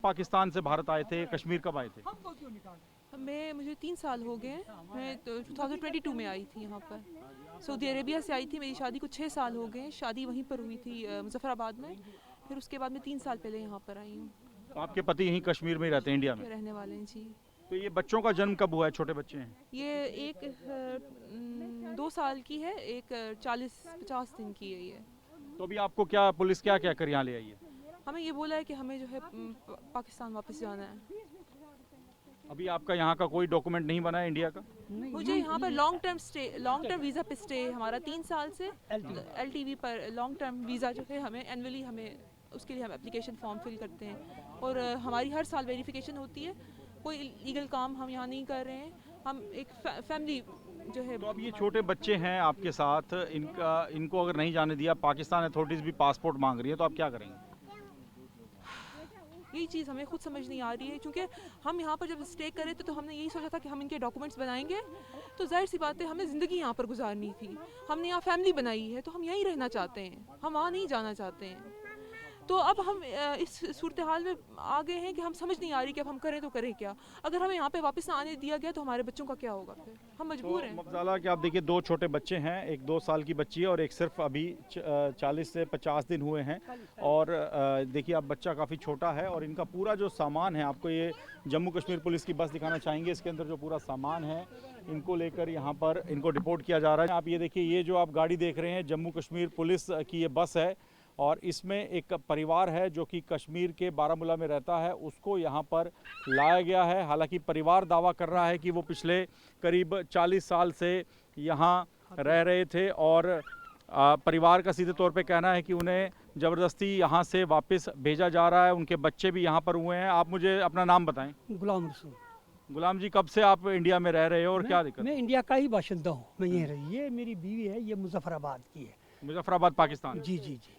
पाकिस्तान से भारत आए थे, कश्मीर कब आए थे? मुझे 3 साल हो गए हैं। मैं तो 2022 में आई थी यहाँ पर। सऊदी अरेबिया से आई थी। मेरी शादी को 6 साल हो गए। शादी वहीं पर हुई थी मुजफ्फराबाद में। फिर उसके बाद मैं 3 साल पहले यहाँ पर आई हूँ। तो आपके पति यहीं कश्मीर में ही रहते हैं, इंडिया में? रहने वाले हैं जी। तो ये बच्चों का जन्म कब हुआ है? छोटे बच्चे हैं। ये एक 2 साल की है, एक 40-50 दिन की है ये। तो अभी आपको क्या पुलिस क्या क्या कर यहाँ ले आई है? हमें ये बोला है कि हमें जो है पाकिस्तान वापस जाना है। अभी आपका यहाँ का कोई डॉक्यूमेंट नहीं बना है इंडिया का? मुझे यहाँ पर लॉन्ग टर्म वीज़ा पे स्टे हमारा 3 साल से LTV पर लॉन्ग टर्म वीज़ा जो है हमें एनुअली हमें उसके लिए हम एप्लीकेशन फॉर्म फिल करते हैं और हमारी हर साल वेरिफिकेशन होती है। कोई लीगल काम हम यहाँ नहीं कर रहे हैं। हम एक फैमिली जो है। तो अब ये छोटे बच्चे हैं आपके साथ, इनको अगर नहीं जाने दिया, पाकिस्तान अथॉरिटीज़ भी पासपोर्ट मांग रही है, तो आप क्या करेंगे? यही चीज़ हमें खुद समझ नहीं आ रही है, क्योंकि हम यहाँ पर जब स्टे कर रहे थे तो हमने यही सोचा था कि हम इनके डॉक्यूमेंट्स बनाएंगे, तो जाहिर सी बात है हमें ज़िंदगी यहाँ पर गुजारनी थी। हमने यहाँ फैमिली बनाई है तो हम यहीं रहना चाहते हैं, हम वहाँ नहीं जाना चाहते हैं। तो अब हम इस सूरत हाल में आ गए हैं कि हम समझ नहीं आ रही कि अब हम करें तो करें क्या। अगर हमें यहाँ पे वापस ना आने दिया गया तो हमारे बच्चों का क्या होगा? फिर हम मजबूर हैं। मफजाला कि आप देखिए, 2 छोटे बच्चे हैं, एक 2 साल की बच्ची है और एक सिर्फ अभी 40 से 50 दिन हुए हैं। और देखिए, अब बच्चा काफ़ी छोटा है और इनका पूरा जो सामान है, आपको ये जम्मू कश्मीर पुलिस की बस दिखाना चाहेंगे। इसके अंदर जो पूरा सामान है, इनको लेकर यहाँ पर इनको डिपोर्ट किया जा रहा है। आप ये देखिए, ये जो आप गाड़ी देख रहे हैं, जम्मू कश्मीर पुलिस की ये बस है और इसमें एक परिवार है जो कि कश्मीर के बारामूला में रहता है, उसको यहाँ पर लाया गया है। हालांकि परिवार दावा कर रहा है कि वो पिछले करीब 40 साल से यहाँ रह रहे थे और परिवार का सीधे तौर पे कहना है कि उन्हें ज़बरदस्ती यहाँ से वापस भेजा जा रहा है। उनके बच्चे भी यहाँ पर हुए हैं। आप मुझे अपना नाम बताएं। गुलाम रसूल। गुलाम जी, कब से आप इंडिया में रह रहे हो और क्या दिक्कत? मैं इंडिया का ही बाशिंदा हूँ, मैं यहीं रही। ये मेरी बीवी है, ये मुजफ्फराबाद की है। मुजफ्फराबाद, पाकिस्तान? जी जी जी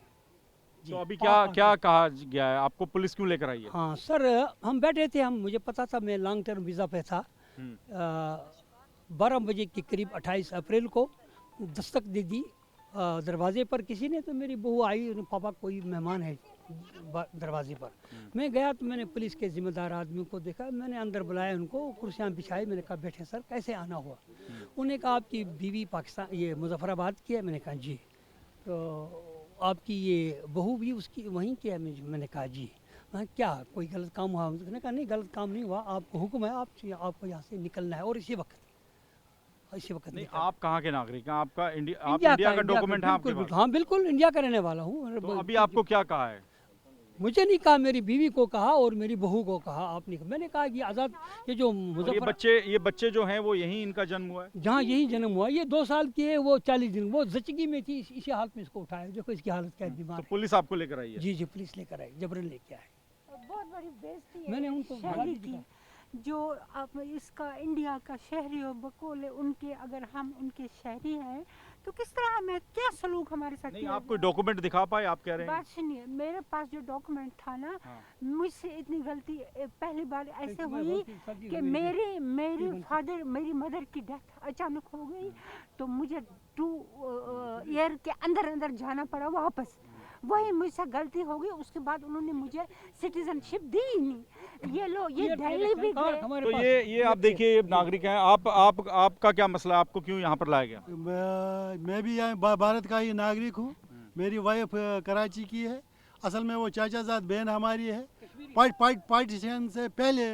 जी। तो अभी क्या क्या कहा गया है? आपको पुलिस क्यों लेकर आई है? हाँ सर, हम बैठे थे, मुझे पता था मैं लॉन्ग टर्म वीज़ा पे था। 12 बजे के करीब 28 अप्रैल को दस्तक दे दी दरवाजे पर किसी ने। तो मेरी बहू आई, पापा कोई मेहमान है दरवाजे पर। मैं गया तो मैंने पुलिस के जिम्मेदार आदमियों को देखा, मैंने अंदर बुलाया उनको, कुर्सियाँ बिछाई। मैंने कहा बैठे सर, कैसे आना हुआ? उन्होंने कहा आपकी बीवी पाकिस्तान ये मुजफ्फराबाद की है। मैंने कहा जी। तो आपकी ये बहू भी उसकी वहीं की है? मैंने कहा जी। मैं क्या कोई गलत काम हुआ? उसने कहा नहीं, गलत काम नहीं हुआ, आपको हुक्म है, आपको यहाँ से निकलना है और इसी वक्त नहीं, आप कहाँ के नागरिक हैं? आपका आप इंडिया का डॉक्यूमेंट है आपके पास? हाँ बिल्कुल, इंडिया का रहने वाला हूँ। तो अभी आपको क्या कहा है? मुझे नहीं कहा, मेरी बीवी को कहा और मेरी बहू को कहा। आपने, मैंने कहा कि आज़ाद ये जो ये बच्चे जो हैं वो यहीं इनका जन्म हुआ है? जहाँ यही जन्म हुआ। ये 2 साल की है, वो 40 दिन। वो जचगी में थी, इसी हालत में इसको उठाया। देखो इसकी हालत क्या बीमार तो है। पुलिस आपको लेकर आई है? जी जी, पुलिस लेकर आई, जबरन लेके आए। बहुत बड़ी बेइज्जती है मैंने उनको शहरी की, जो अब इसका इंडिया का शहरी और बकोल है उनके। अगर हम उनके शहरी हैं तो किस तरह हमें क्या सलूक हमारे साथ नहीं, किया आप कोई डॉक्यूमेंट दिखा पाए? आप कह रहे हैं। बात सुनिए, मेरे पास जो डॉक्यूमेंट था ना, मुझसे इतनी गलती पहली बार ऐसे हुई कि मेरी मदर की डेथ अचानक हो गई। तो मुझे 2 ईयर के अंदर जाना पड़ा वापस। वही मुझसे गलती हो गई। उसके बाद उन्होंने मुझे सिटीजनशिप दी ही नहीं। ये लो, ये दिल्ली भी गए। तो ये आप देखिए, नागरिक हैं आप आपका क्या मसला है? आपको क्यों यहाँ पर लाया गया? मैं भी यहाँ भारत का ही नागरिक हूँ। मेरी वाइफ कराची की है। असल में वो चाचाजाद बहन हमारी है। पार्टीशन से पहले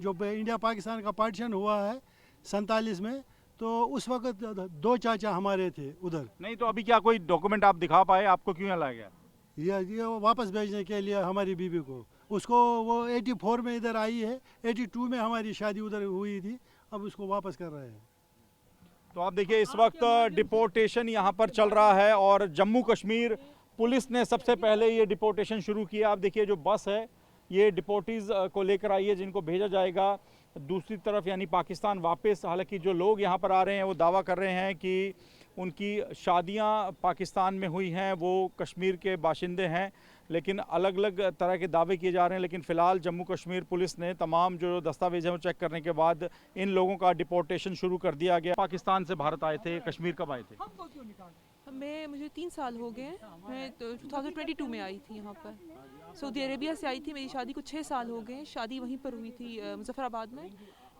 जो इंडिया पाकिस्तान का पार्टीशन हुआ है 47 में, तो उस वक्त 2 चाचा हमारे थे उधर। नहीं, तो अभी क्या कोई डॉक्यूमेंट आप दिखा पाए? आपको क्यों यहाँ लाया गया? ये वापस भेजने के लिए हमारी बीवी को। उसको वो 84 में इधर आई है, 82 में हमारी शादी उधर हुई थी। अब उसको वापस कर रहे हैं। तो आप देखिए, इस वक्त डिपोर्टेशन यहाँ पर चल रहा है और जम्मू कश्मीर पुलिस ने सबसे पहले ये डिपोर्टेशन शुरू किया। आप देखिए, जो बस है ये डिपोर्टीज को लेकर आई है, जिनको भेजा जाएगा दूसरी तरफ यानी पाकिस्तान वापस। हालांकि जो लोग यहाँ पर आ रहे हैं वो दावा कर रहे हैं कि उनकी शादियाँ पाकिस्तान में हुई हैं, वो कश्मीर के बाशिंदे हैं, लेकिन अलग अलग तरह के दावे किए जा रहे हैं। लेकिन फ़िलहाल जम्मू कश्मीर पुलिस ने तमाम जो दस्तावेज हैं वो चेक करने के बाद इन लोगों का डिपोर्टेशन शुरू कर दिया गया। पाकिस्तान से भारत आए थे, कश्मीर कब आए थे? मुझे 3 साल हो गए हैं। मैं तो 2022 में आई थी यहाँ पर। सऊदी अरेबिया से आई थी। मेरी शादी को 6 साल हो गए। शादी वहीं पर हुई थी मुजफ्फराबाद में।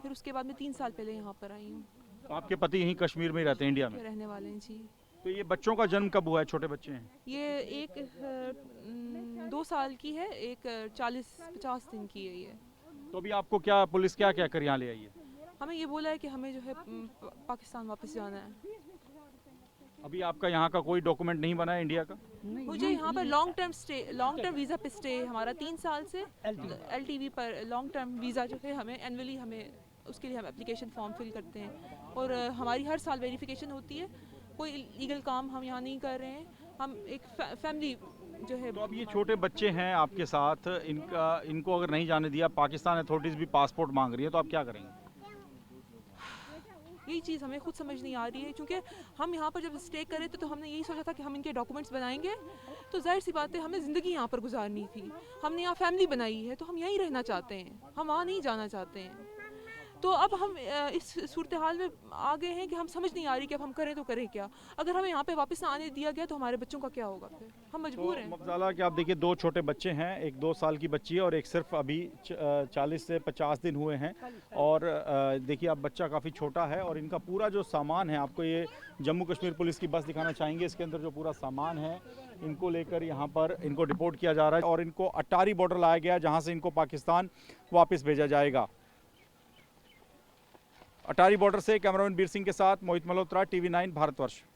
फिर उसके बाद मैं 3 साल पहले यहाँ पर आई हूँ। तो आपके पति यहीं कश्मीर में ही रहते हैं, इंडिया में? रहने वाले हैं जी। तो ये बच्चों का जन्म कब हुआ है? छोटे बच्चे हैं। ये एक 2 साल की है, एक 40-50 दिन की है ये। तो अभी आपको क्या पुलिस क्या क्या कर यहाँ ले आई है? हमें ये बोला है कि हमें जो है पाकिस्तान वापस जाना है। अभी आपका यहाँ का कोई डॉक्यूमेंट नहीं बना है इंडिया का? मुझे यहाँ पर लॉन्ग टर्म वीज़ा पे स्टे हमारा 3 साल से LTV पर लॉन्ग टर्म वीज़ा जो है हमें एनुअली हमें उसके लिए हम एप्लीकेशन फॉर्म फिल करते हैं और हमारी हर साल वेरिफिकेशन होती है। कोई लीगल काम हम यहाँ नहीं कर रहे हैं। हम एक फैमिली जो है। तो अब ये छोटे बच्चे हैं आपके साथ, इनको अगर नहीं जाने दिया, पाकिस्तान अथॉरिटीज़ भी पासपोर्ट मांग रही है, तो आप क्या करेंगे? यही चीज़ हमें खुद समझ नहीं आ रही है, क्योंकि हम यहाँ पर जब स्टे करे तो हमने यही सोचा था कि हम इनके डॉक्यूमेंट्स बनाएंगे तो जाहिर सी बात है हमें ज़िंदगी यहाँ पर गुजारनी थी। हमने यहाँ फैमिली बनाई है तो हम यहीं रहना चाहते हैं, हम वहाँ नहीं जाना चाहते हैं। तो अब हम इस सूरत हाल में आ गए हैं कि हम समझ नहीं आ रही कि अब हम करें तो करें क्या। अगर हमें यहाँ पे वापस ना आने दिया गया तो हमारे बच्चों का क्या होगा? फिर हम मजबूर हैं। मफज़ाला कि आप देखिए 2 छोटे बच्चे हैं, एक 2 साल की बच्ची है और एक सिर्फ अभी 40 से 50 दिन हुए हैं। और देखिए अब बच्चा काफ़ी छोटा है और इनका पूरा जो सामान है, आपको ये जम्मू कश्मीर पुलिस की बस दिखाना चाहेंगे। इसके अंदर जो पूरा सामान है इनको लेकर यहाँ पर इनको डिपोर्ट किया जा रहा है और इनको अटारी बॉर्डर लाया गया, जहाँ से इनको पाकिस्तान वापस भेजा जाएगा। अटारी बॉर्डर से कैमरामैन बीर सिंह के साथ मोहित मल्होत्रा, TV9 भारतवर्ष।